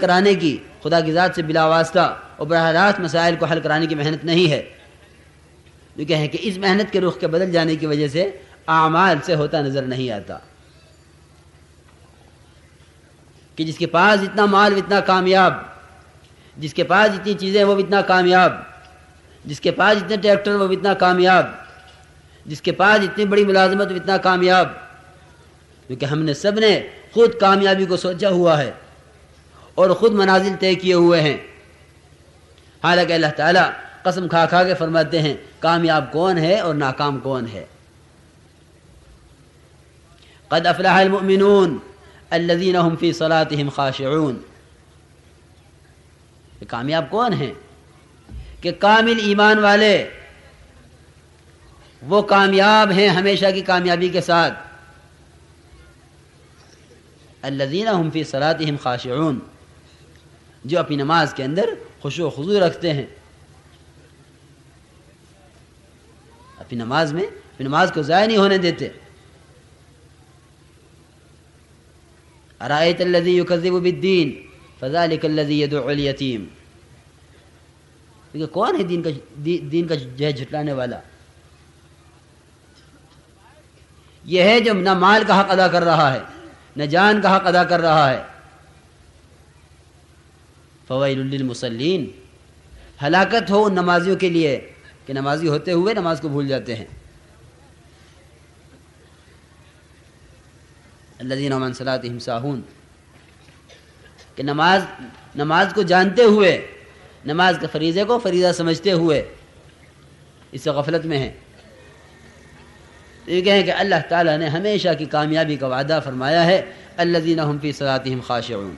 کرانے کی خدا کی ذات سے بلا واسطہ اور براہ راست مسائل کو حل کرانے کی محنت نہیں ہے، جو کہ ہے کہ اس محنت کے رخ کے بدل جانے کی وجہ سے اعمال سے ہوتا نظر نہیں آتا کہ جس کے پاس اتنا مال وہ اتنا کامیاب، جس کے پاس اتنی چیزیں وہ اتنا کامیاب، جس کے پاس اتنے ٹریکٹر وہ اتنا کامیاب، جس کے پاس اتنی بڑی ملازمت وہ اتنا کامیاب، کیونکہ ہم نے سب نے خود کامیابی کو سوچا ہوا ہے اور خود منازل طے کیے ہوئے ہیں، حالانکہ اللہ تعالیٰ قسم کھا کھا کے فرماتے ہیں کامیاب کون ہے اور ناکام کون ہے۔ قد افلح المؤمنون الذین هم فی صلاتهم خاشعون، کامیاب کون ہیں کہ کامل ایمان والے، وہ کامیاب ہیں ہمیشہ کی کامیابی کے ساتھ۔ الذین هم فی صلاتهم خاشعون، جو اپنی نماز کے اندر خشوع و خضوع رکھتے ہیں، اپنی نماز میں اپنی نماز کو ضائع نہیں ہونے دیتے۔ ارأیت الذی یکذب بالدین فذلک الذی یدعو الیتیم، کون ہے دین کا جو ہے جھٹلانے والا؟ یہ ہے جو نہ مال کا حق ادا کر رہا ہے نہ جان کا حق ادا کر رہا ہے۔ فویل للمصلین، ہلاکت ہو ان نمازیوں کے لیے کہ نمازی ہوتے ہوئے نماز کو بھول جاتے ہیں۔ الذین هم عن صلاتهم ساہون، کہ نماز کو جانتے ہوئے، نماز کے فریضے کو فریضہ سمجھتے ہوئے اس سے غفلت میں ہیں۔ یہ کہیں کہ اللہ تعالیٰ نے ہمیشہ کی کامیابی کا وعدہ فرمایا ہے، الذین هم فی صلاتهم خاشعون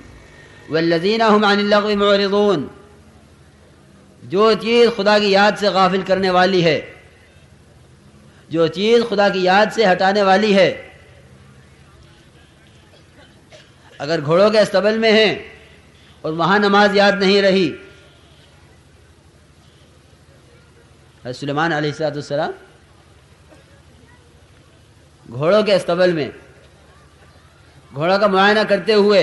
والذین هم عن اللغو معرضون، جو چیز خدا کی یاد سے غافل کرنے والی ہے، جو چیز خدا کی یاد سے ہٹانے والی ہے، اگر گھوڑوں کے استبل میں ہیں اور وہاں نماز یاد نہیں رہی، حضرت سلیمان علیہ السلام گھوڑوں کے استبل میں گھوڑا کا معائنہ کرتے ہوئے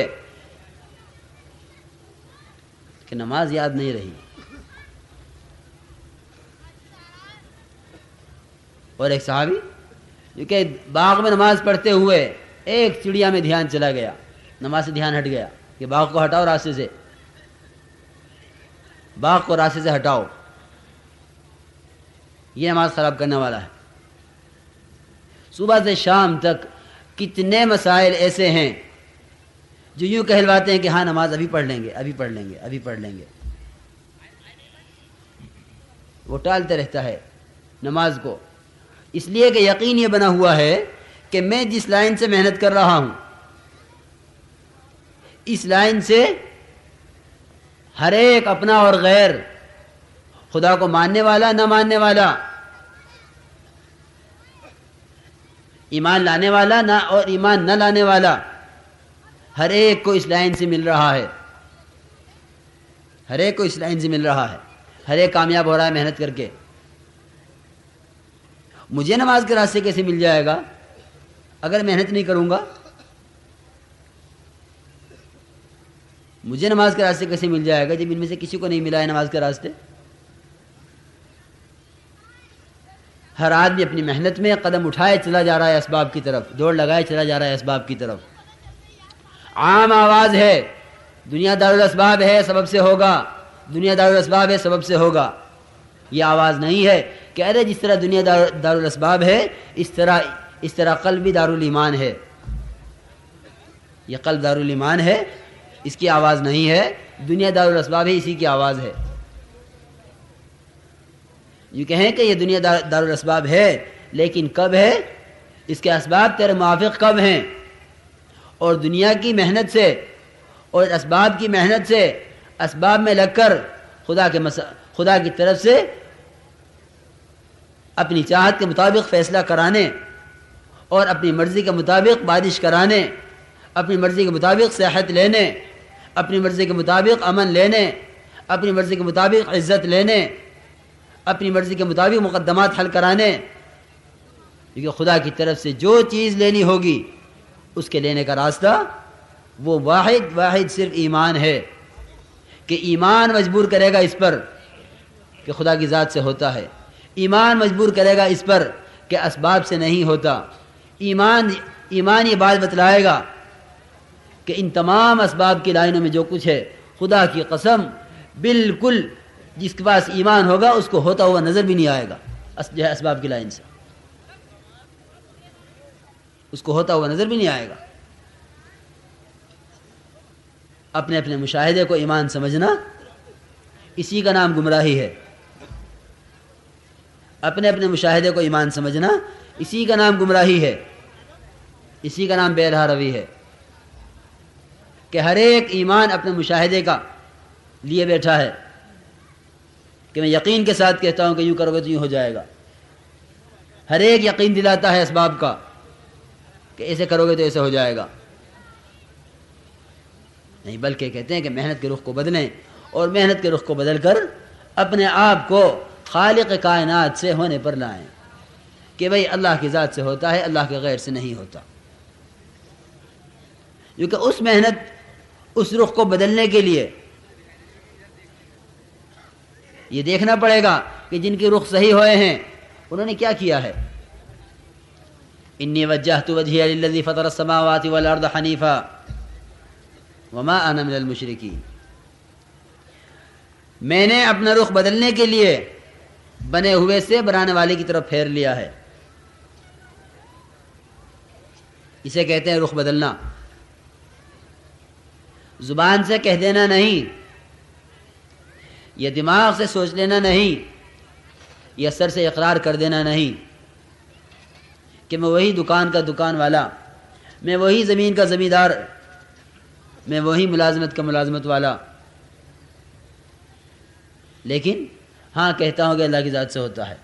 کہ نماز یاد نہیں رہی، اور ایک صحابی جو کہ باغ میں نماز پڑھتے ہوئے ایک چڑیا میں دھیان چلا گیا، نماز سے دھیان ہٹ گیا کہ باغ کو ہٹاؤ راستے سے، باغ کو راستے سے ہٹاؤ، یہ نماز خراب کرنے والا ہے۔ صبح سے شام تک کتنے مسائل ایسے ہیں جو یوں کہلواتے ہیں کہ ہاں نماز ابھی پڑھ لیں گے، ابھی پڑھ لیں گے، ابھی پڑھ لیں گے، وہ ٹالتے رہتا ہے نماز کو، اس لیے کہ یقین یہ بنا ہوا ہے کہ میں جس لائن سے محنت کر رہا ہوں، اس لائن سے ہر ایک اپنا اور غیر، خدا کو ماننے والا نہ ماننے والا، ایمان لانے والا نہ اور ایمان نہ لانے والا، ہر ایک کو اس لائن سے مل رہا ہے، ہر ایک کو اس لائن سے مل رہا ہے، ہر ایک کامیاب ہو رہا ہے محنت کر کے۔ مجھے نماز کے راستے کیسے مل جائے گا اگر محنت نہیں کروں گا؟ مجھے نماز کے راستے کیسے مل جائے گا جب ان میں سے کسی کو نہیں ملا ہے نماز کے راستے؟ ہر آدمی اپنی محنت میں قدم اٹھائے چلا جا رہا ہے اسباب کی طرف، دوڑ لگائے چلا جا رہا ہے اسباب کی طرف۔ عام آواز ہے دنیا دارالاسباب ہے سبب سے ہوگا، دنیا دارالاسباب ہے سبب سے ہوگا، یہ آواز نہیں ہے کہ ارے جس طرح دنیا دارالاسباب ہے اس طرح قلب بھی دارالایمان ہے، یہ قلب دارالایمان ہے، اس کی آواز نہیں ہے، دنیا دارالاسباب ہے اسی کی آواز ہے۔ یہ کہیں کہ یہ دنیا دارالاسباب ہے، لیکن کب ہے؟ اس کے اسباب تیرے موافق کب ہیں؟ اور دنیا کی محنت سے اور اسباب کی محنت سے اسباب میں لگ کر خدا کی طرف سے اپنی چاہت کے مطابق فیصلہ کرانے اور اپنی مرضی کے مطابق بارش کرانے، اپنی مرضی کے مطابق صحت لینے، اپنی مرضی کے مطابق امن لینے، اپنی مرضی کے مطابق عزت لینے، اپنی مرضی کے مطابق مقدمات حل کرانے، کیونکہ خدا کی طرف سے جو چیز لینی ہوگی اس کے لینے کا راستہ وہ واحد صرف ایمان ہے، کہ ایمان مجبور کرے گا اس پر کہ خدا کی ذات سے ہوتا ہے، ایمان مجبور کرے گا اس پر کہ اسباب سے نہیں ہوتا، ایمان یہ بات بتلائے گا کہ ان تمام اسباب کی لائنوں میں جو کچھ ہے، خدا کی قسم بالکل جس کے پاس ایمان ہوگا اس کو ہوتا ہوا نظر بھی نہیں آئے گا، جو ہے اسباب کی لائن سے اس کو ہوتا ہوا نظر بھی نہیں آئے گا۔ اپنے اپنے مشاہدے کو ایمان سمجھنا اسی کا نام گمراہی ہے، اپنے اپنے مشاہدے کو ایمان سمجھنا اسی کا نام گمراہی ہے، اسی کا نام بے رہا روی ہے کہ ہر ایک ایمان اپنے مشاہدے کا لیے بیٹھا ہے کہ میں یقین کے ساتھ کہتا ہوں کہ یوں کرو گے تو یوں ہو جائے گا، ہر ایک یقین دلاتا ہے اسباب کا کہ ایسے کرو گے تو ایسے ہو جائے گا، نہیں بلکہ کہتے ہیں کہ محنت کے رخ کو بدلیں اور محنت کے رخ کو بدل کر اپنے آپ کو خالق کائنات سے ہونے پر لائیں کہ بھئی اللہ کی ذات سے ہوتا ہے، اللہ کے غیر سے نہیں ہوتا، کیونکہ اس محنت اس رخ کو بدلنے کے لیے یہ دیکھنا پڑے گا کہ جن کے رخ صحیح ہوئے ہیں انہوں نے کیا کیا ہے۔ انی وجہت وجہی للذی فطر السماوات والارض حنیفا وما انا من المشرکین، میں نے اپنا رخ بدلنے کے لیے بنے ہوئے سے بنانے والے کی طرف پھیر لیا ہے، اسے کہتے ہیں رخ بدلنا، زبان سے کہہ دینا نہیں، یہ دماغ سے سوچ لینا نہیں، یہ سر سے اقرار کر دینا نہیں کہ میں وہی دکان کا دکان والا، میں وہی زمین کا زمیندار، میں وہی ملازمت کا ملازمت والا، لیکن ہاں کہتا ہوں کہ اللہ کی ذات سے ہوتا ہے۔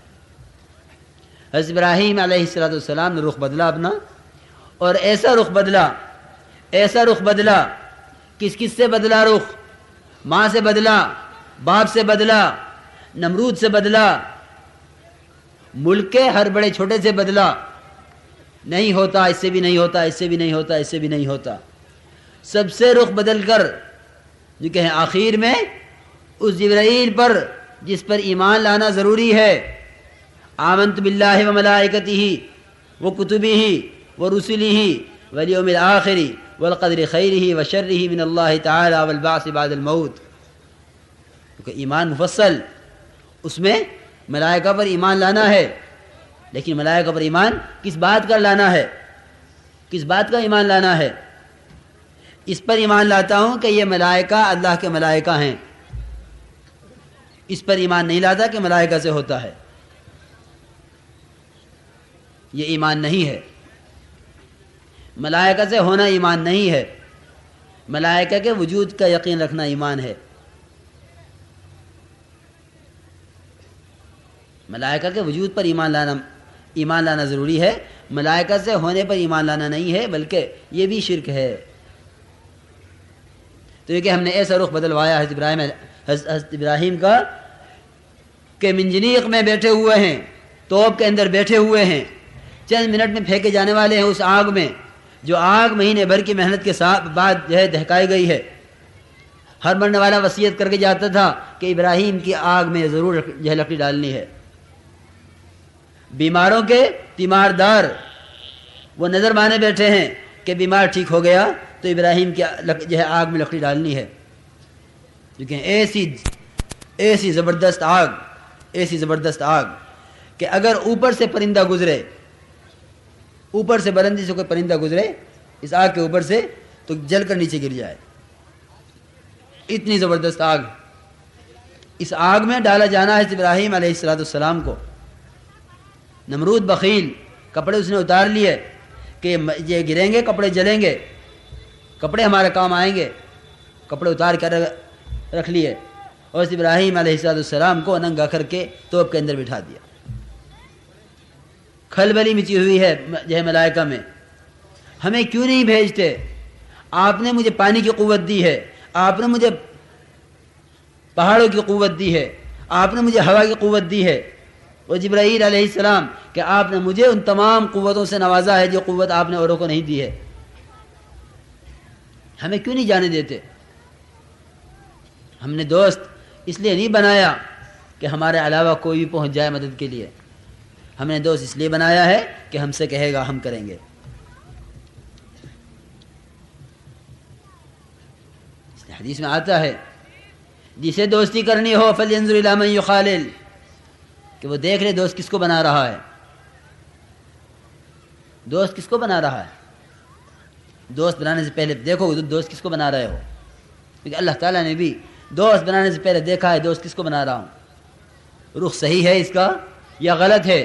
حضرت ابراہیم علیہ السلام نے رخ بدلا اپنا، اور ایسا رخ بدلا، کس سے بدلا رخ؟ ماں سے بدلا، باپ سے بدلا، نمرود سے بدلا، ملک کے ہر بڑے چھوٹے سے بدلا، نہیں ہوتا، اس سے بھی نہیں ہوتا، اس سے بھی نہیں ہوتا، اس سے بھی نہیں ہوتا، سب سے رخ بدل کر جو کہیں آخر میں اس جبرائیل پر جس پر ایمان لانا ضروری ہے، آمنت باللہ و ملائکتہ و کتبہ و رسلہ والیوم الآخر والقدر خیرہ و شرہ من اللہ تعالی والبعث بعد الموت، کیونکہ ایمان مفصل، اس میں ملائکہ پر ایمان لانا ہے، لیکن ملائکہ پر ایمان کس بات کا لانا ہے؟ کس بات کا ایمان لانا ہے؟ اس پر ایمان لاتا ہوں کہ یہ ملائکہ اللہ کے ملائکہ ہیں، اس پر ایمان نہیں لاتا کہ ملائکہ سے ہوتا ہے، یہ ایمان نہیں ہے، ملائکہ سے ہونا ایمان نہیں ہے، ملائکہ کے وجود کا یقین رکھنا ایمان ہے، ملائکہ کے وجود پر ایمان لانا ضروری ہے، ملائکہ سے ہونے پر ایمان لانا نہیں ہے، بلکہ یہ بھی شرک ہے۔ تو یہ کہ ہم نے ایسا رخ بدلوایا حضرت ابراہیم کا کہ منجنیق میں بیٹھے ہوئے ہیں، توپ کے اندر بیٹھے ہوئے ہیں، چند منٹ میں پھینکے جانے والے ہیں اس آگ میں، جو آگ مہینے بھر کی محنت کے بعد جو ہے دہکائی گئی ہے۔ ہر مرنے والا وصیت کر کے جاتا تھا کہ ابراہیم کی آگ میں ضرور جو ہے لکڑی ڈالنی ہے۔ بیماروں کے تیماردار وہ نظر مانے بیٹھے ہیں کہ بیمار ٹھیک ہو گیا تو ابراہیم کی جو ہے آگ میں لکڑی ڈالنی ہے، لیکن ایسی زبردست آگ کہ اگر اوپر سے پرندہ گزرے، اوپر سے بلندی سے کوئی پرندہ گزرے اس آگ کے اوپر سے تو جل کر نیچے گر جائے، اتنی زبردست آگ۔ اس آگ میں ڈالا جانا ہے ابراہیم علیہ السلام کو۔ نمرود بخیل، کپڑے اس نے اتار لیے کہ یہ گریں گے کپڑے جلیں گے، کپڑے ہمارے کام آئیں گے، کپڑے اتار کر رکھ لیے، اور ابراہیم علیہ السلام کو ننگا کر کے توپ کے اندر بٹھا دیا۔ کھلبلی مچی ہوئی ہے جو ہے ملائکہ میں، ہمیں کیوں نہیں بھیجتے؟ آپ نے مجھے پانی کی قوت دی ہے، آپ نے مجھے پہاڑوں کی قوت دی ہے، آپ نے مجھے ہوا کی قوت دی ہے، اور جبرائیل علیہ السلام کہ آپ نے مجھے ان تمام قوتوں سے نوازا ہے جو قوت آپ نے اوروں کو نہیں دی ہے، ہمیں کیوں نہیں جانے دیتے؟ ہم نے دوست اس لیے نہیں بنایا کہ ہمارے علاوہ کوئی بھی پہنچ جائے مدد کے لیے، ہم نے دوست اس لیے بنایا ہے کہ ہم سے کہے گا ہم کریں گے۔ اس لیے حدیث میں آتا ہے جسے دوستی کرنی ہو فَلْيَنْظُرْ إِلَىٰ مَنْ يُخَالِلُ، کہ وہ دیکھ لے دوست کس کو بنا رہا ہے، دوست کس کو بنا رہا ہے۔ دوست بنانے سے پہلے دیکھو دوست کس کو بنا رہے ہو، کیونکہ اللہ تعالیٰ نے بھی دوست بنانے سے پہلے دیکھا ہے دوست کس کو بنا رہا ہوں، رخ صحیح ہے اس کا یا غلط ہے۔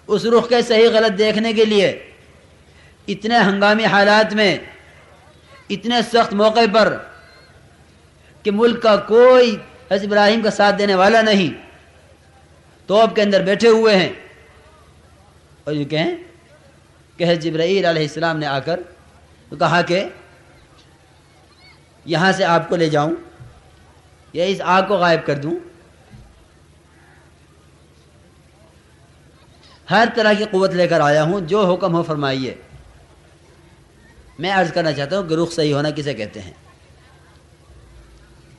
اس رخ کے صحیح غلط دیکھنے کے لیے اتنے ہنگامی حالات میں، اتنے سخت موقع پر کہ ملک کا کوئی حضرت ابراہیم کا ساتھ دینے والا نہیں، توپ کے اندر بیٹھے ہوئے ہیں، اور یہ کہیں کہ حضرت جبرائیل علیہ السلام نے آ کر کہا کہ یہاں سے آپ کو لے جاؤں یا اس آگ کو غائب کر دوں، ہر طرح کی قوت لے کر آیا ہوں، جو حکم ہو فرمائیے۔ میں عرض کرنا چاہتا ہوں کہ رخ صحیح ہونا کسے کہتے ہیں؟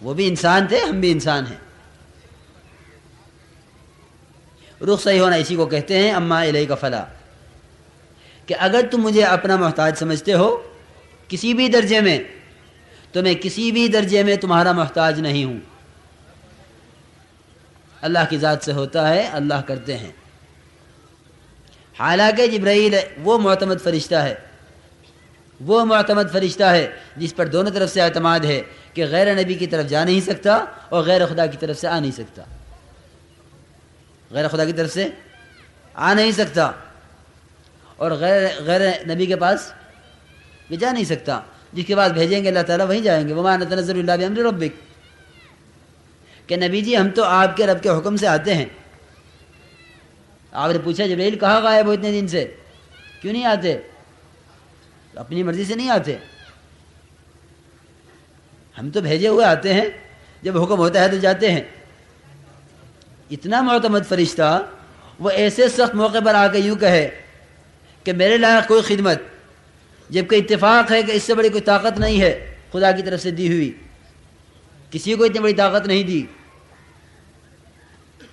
وہ بھی انسان تھے، ہم بھی انسان ہیں۔ رخ صحیح ہونا اسی کو کہتے ہیں اما الیک فلا، کہ اگر تم مجھے اپنا محتاج سمجھتے ہو کسی بھی درجے میں، تو میں کسی بھی درجے میں تمہارا محتاج نہیں ہوں۔ اللہ کی ذات سے ہوتا ہے، اللہ کرتے ہیں۔ حالانکہ جبرائیل وہ معتمد فرشتہ ہے، وہ معتمد فرشتہ ہے جس پر دونوں طرف سے اعتماد ہے کہ غیر نبی کی طرف جا نہیں سکتا اور غیر خدا کی طرف سے آ نہیں سکتا، غیر خدا کی طرف سے آ نہیں سکتا اور غیر نبی کے پاس بھی جا نہیں سکتا۔ جس کے پاس بھیجیں گے اللہ تعالیٰ وہیں جائیں گے۔ وما نتنزل الا بامر ربک، کہ نبی جی ہم تو آپ کے رب کے حکم سے آتے ہیں۔ آپ نے پوچھا جبرائیل کہاں غائب ہو اتنے دن سے، کیوں نہیں آتے؟ اپنی مرضی سے نہیں آتے، ہم تو بھیجے ہوئے آتے ہیں، جب حکم ہوتا ہے تو جاتے ہیں۔ اتنا معتمد فرشتہ وہ ایسے سخت موقع پر آ کے یوں کہے کہ میرے لائق کوئی خدمت، جبکہ اتفاق ہے کہ اس سے بڑی کوئی طاقت نہیں ہے خدا کی طرف سے دی ہوئی، کسی کو اتنی بڑی طاقت نہیں دی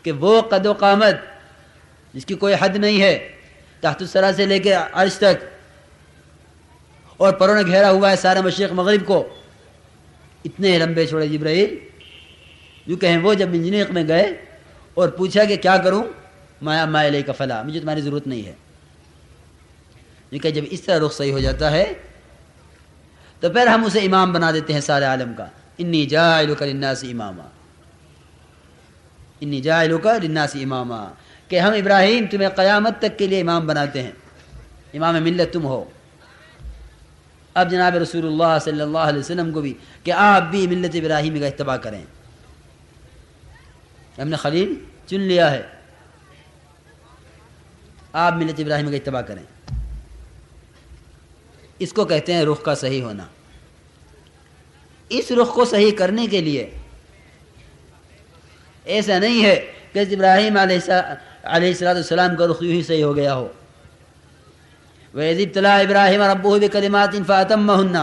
کہ وہ قد و قامت جس کی کوئی حد نہیں ہے، تحت الثری سے لے کے عرش تک، اور پروں نے گھیرا ہوا ہے سارے مشرق مغرب کو، اتنے لمبے چھوڑے جبرائیل یوں کہیں۔ وہ جب منجنیق میں گئے اور پوچھا کہ کیا کروں، ما الیک فلا، مجھے تمہاری ضرورت نہیں ہے۔ کہ جب اس طرح رخ صحیح ہو جاتا ہے تو پھر ہم اسے امام بنا دیتے ہیں سارے عالم کا۔ انی جاعلک للناس اماما، انی جاعلک للناس اماما، کہ ہم ابراہیم تمہیں قیامت تک کے لیے امام بناتے ہیں، امام ملت تم ہو۔ اب جناب رسول اللہ صلی اللہ علیہ وسلم کو بھی کہ آپ بھی ملت ابراہیم کا اتباع کریں، ہم نے خلیل چن لیا ہے، آپ ملت ابراہیم کا اتباع کریں۔ اس کو کہتے ہیں رخ کا صحیح ہونا۔ اس رخ کو صحیح کرنے کے لیے ایسا نہیں ہے کہ ابراہیم علیہ السلام کا رخ یوں ہی صحیح ہو گیا ہو۔ وَإِذِ ابْتَلَىٰ إِبْرَاهِيمَ رَبُّهُ بِكَلِمَاتٍ فَأَتَمَّهُنَّ،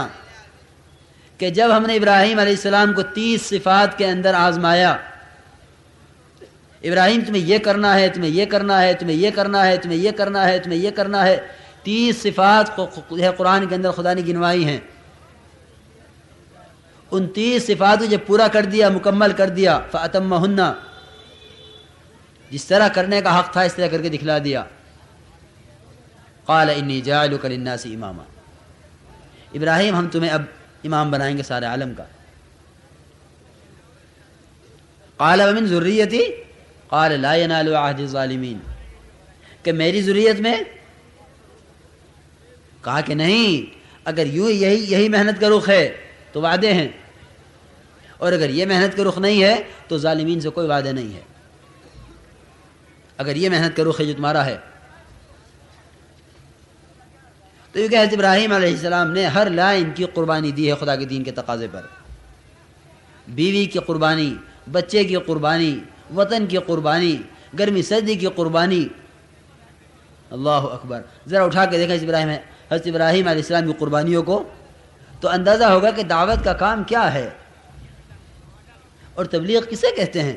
کہ جب ہم نے ابراہیم علیہ السلام کو 30 صفات کے اندر آزمایا، ابراہیم تمہیں یہ کرنا ہے، تمہیں یہ کرنا ہے، تمہیں یہ کرنا ہے، تمہیں یہ کرنا ہے، تمہیں یہ کرنا ہے، 30 صفات قرآن کے اندر خدا نے گنوائی ہیں۔ ان 30 صفات کو جب پورا کر دیا، مکمل کر دیا، فَأَتَمَّهُنَّ، جس طرح کرنے کا حق تھا اس طرح کر کے دکھلا دیا۔ قال انی جاعلک للناس اماما، ابراہیم ہم تمہیں اب امام بنائیں گے سارے عالم کا۔ قال ومن ذریتی، قال لا ینال عہد الظالمین، کہ میری ذریت میں، کہا کہ نہیں، اگر یوں یہی محنت کا رخ ہے تو وعدے ہیں، اور اگر یہ محنت کا رخ نہیں ہے تو ظالمین سے کوئی وعدہ نہیں ہے۔ اگر یہ محنت کا رخ ہے جو تمہارا ہے تو یہ کہ حضرت ابراہیم علیہ السلام نے ہر لائن کی قربانی دی ہے خدا کے دین کے تقاضے پر، بیوی کی قربانی، بچے کی قربانی، وطن کی قربانی، گرمی سردی کی قربانی۔ اللہ اکبر، ذرا اٹھا کے دیکھیں حضرت ابراہیم علیہ السلام کی قربانیوں کو، تو اندازہ ہوگا کہ دعوت کا کام کیا ہے۔ اور تبلیغ کسے کہتے ہیں؟